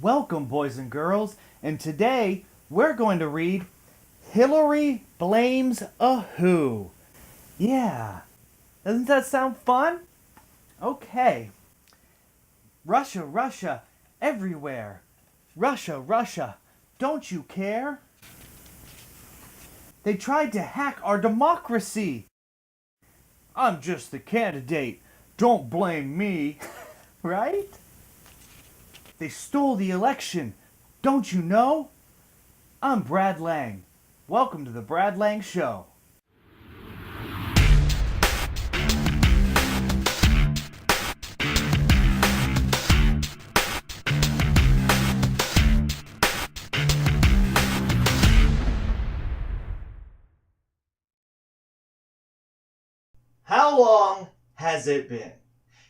Welcome, boys and girls, and today we're going to read Hillary Blames a Who. Yeah, doesn't that sound fun? Okay. Russia, Russia, everywhere. Russia, Russia, don't you care? They tried to hack our democracy. I'm just the candidate. Don't blame me. Right? They stole the election. Don't you know? I'm Brad Lang. Welcome to the Brad Lang Show. How long has it been?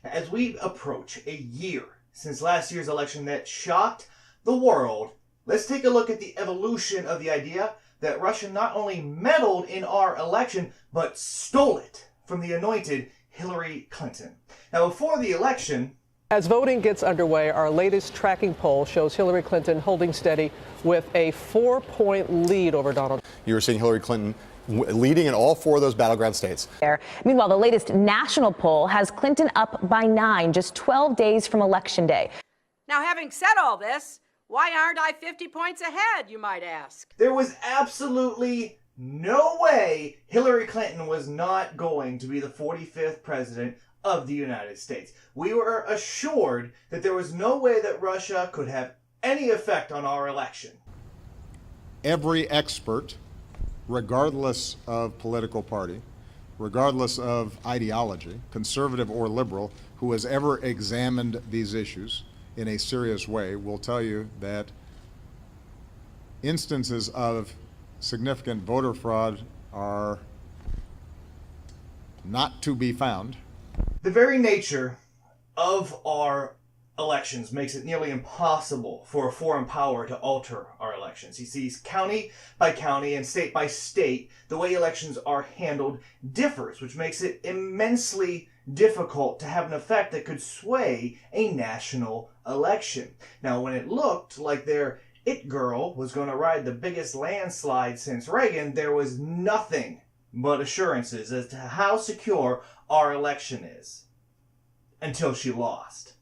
As we approach a year since last year's election that shocked the world, let's take a look at the evolution of the idea that Russia not only meddled in our election, but stole it from the anointed Hillary Clinton. Now, before the election, as voting gets underway, our latest tracking poll shows Hillary Clinton holding steady with a 4-point lead over Donald. You were seeing Hillary Clinton leading in all four of those battleground states. Meanwhile, the latest national poll has Clinton up by 9, just 12 days from Election Day. Now, having said all this, why aren't I 50 points ahead, you might ask? there was absolutely no way Hillary Clinton was not going to be the 45th president of the United States. We were assured that there was no way that Russia could have any effect on our election. Every expert, regardless of political party, regardless of ideology, conservative or liberal, who has ever examined these issues in a serious way will tell you that instances of significant voter fraud are not to be found. The very nature of our elections makes it nearly impossible for a foreign power to alter our elections. You see, county by county and state by state, the way elections are handled differs, which makes it immensely difficult to have an effect that could sway a national election. Now, when it looked like their it girl was going to ride the biggest landslide since Reagan, there was nothing but assurances as to how secure our election is. Until she lost.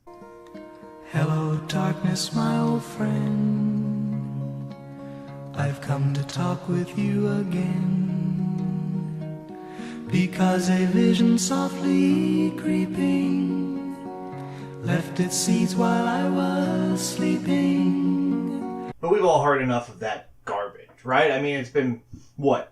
Hello, darkness, my old friend. I've come to talk with you again. Because a vision softly creeping left its seeds while I was sleeping. But we've all heard enough of that garbage, right? I mean, it's been,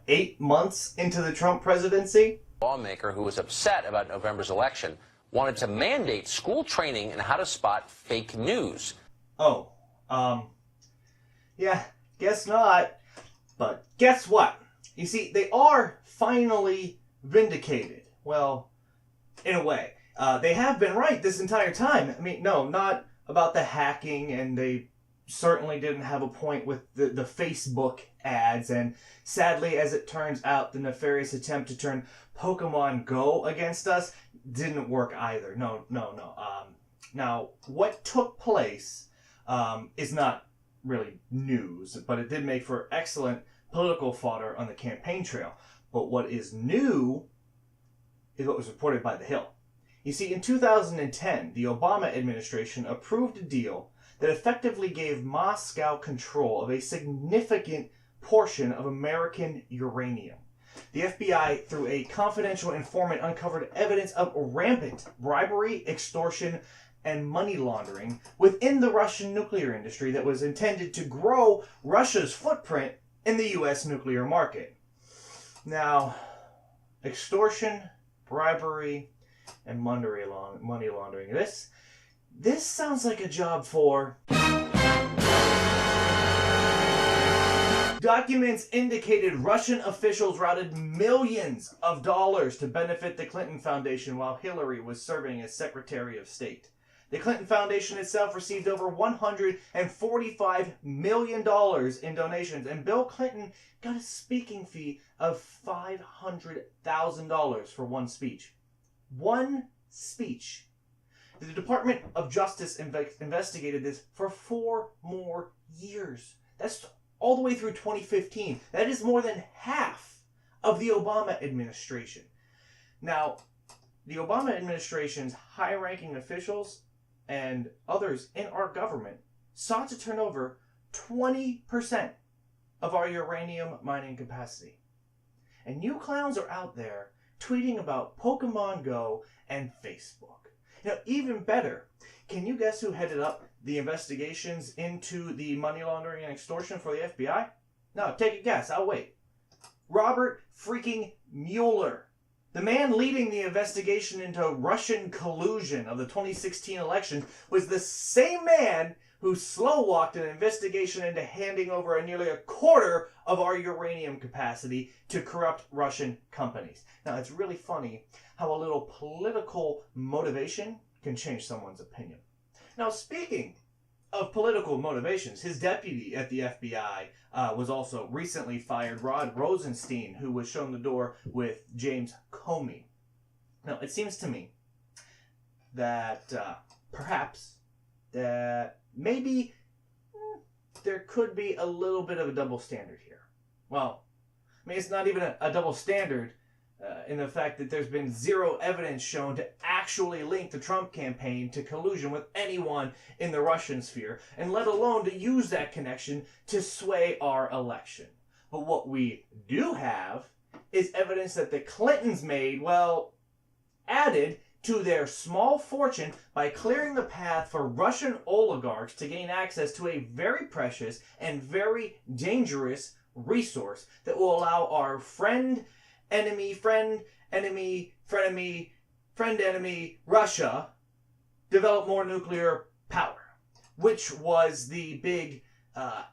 8 months into the Trump presidency? Lawmaker who was upset about November's election wanted to mandate school training in how to spot fake news. Yeah, guess not. But guess what? You see, they are finally vindicated. Well, in a way. They have been right this entire time. I mean, no, not about the hacking, and they certainly didn't have a point with the Facebook ads, and sadly, as it turns out, the nefarious attempt to turn Pokemon Go against us didn't work either. No. Now, what took place is not really news, but it did make for excellent political fodder on the campaign trail. But what is new is what was reported by The Hill. You see, in 2010, the Obama administration approved a deal that effectively gave Moscow control of a significant portion of American uranium. The FBI, through a confidential informant, uncovered evidence of rampant bribery, extortion, and money laundering within the Russian nuclear industry that was intended to grow Russia's footprint in the U.S. nuclear market. Now, extortion, bribery, and money laundering. This sounds like a job for... Documents indicated Russian officials routed millions of dollars to benefit the Clinton Foundation while Hillary was serving as Secretary of State. The Clinton Foundation itself received over $145 million in donations, and Bill Clinton got a speaking fee of $500,000 for one speech. One speech. The Department of Justice investigated this for 4 more years. That's all the way through 2015. That is more than half of the Obama administration. Now, the Obama administration's high-ranking officials and others in our government sought to turn over 20% of our uranium mining capacity. And you clowns are out there tweeting about Pokemon Go and Facebook. Now, even better, can you guess who headed up the investigations into the money laundering and extortion for the FBI? No, take a guess. I'll wait. Robert freaking Mueller. The man leading the investigation into Russian collusion of the 2016 election was the same man who slow-walked an investigation into handing over nearly a quarter of our uranium capacity to corrupt Russian companies. Now, it's really funny how a little political motivation can change someone's opinion. Now, speaking of political motivations, his deputy at the FBI was also recently fired, Rod Rosenstein, who was shown the door with James Comey. Now, it seems to me that perhaps that maybe there could be a little bit of a double standard here. Well, I mean, it's not even a double standard in the fact that there's been zero evidence shown to actually link the Trump campaign to collusion with anyone in the Russian sphere, and let alone to use that connection to sway our election. But what we do have is evidence that the Clintons made, well, added to their small fortune by clearing the path for Russian oligarchs to gain access to a very precious and very dangerous resource that will allow our friend, enemy, Russia develop more nuclear power, which was the big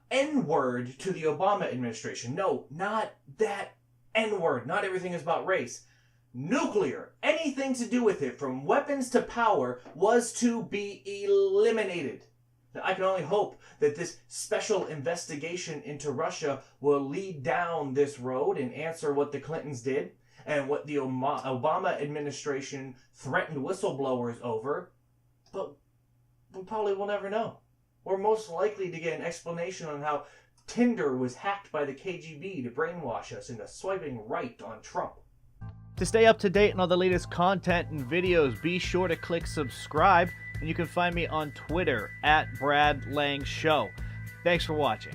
N-word to the Obama administration. No, not that N-word. Not everything is about race. Nuclear, anything to do with it, from weapons to power, was to be eliminated. Now, I can only hope that this special investigation into Russia will lead down this road and answer what the Clintons did and what the Obama administration threatened whistleblowers over. But we probably will never know. We're most likely to get an explanation on how Tinder was hacked by the KGB to brainwash us into swiping right on Trump. To stay up to date on all the latest content and videos, be sure to click subscribe, and you can find me on Twitter @BradLangShow. Thanks for watching.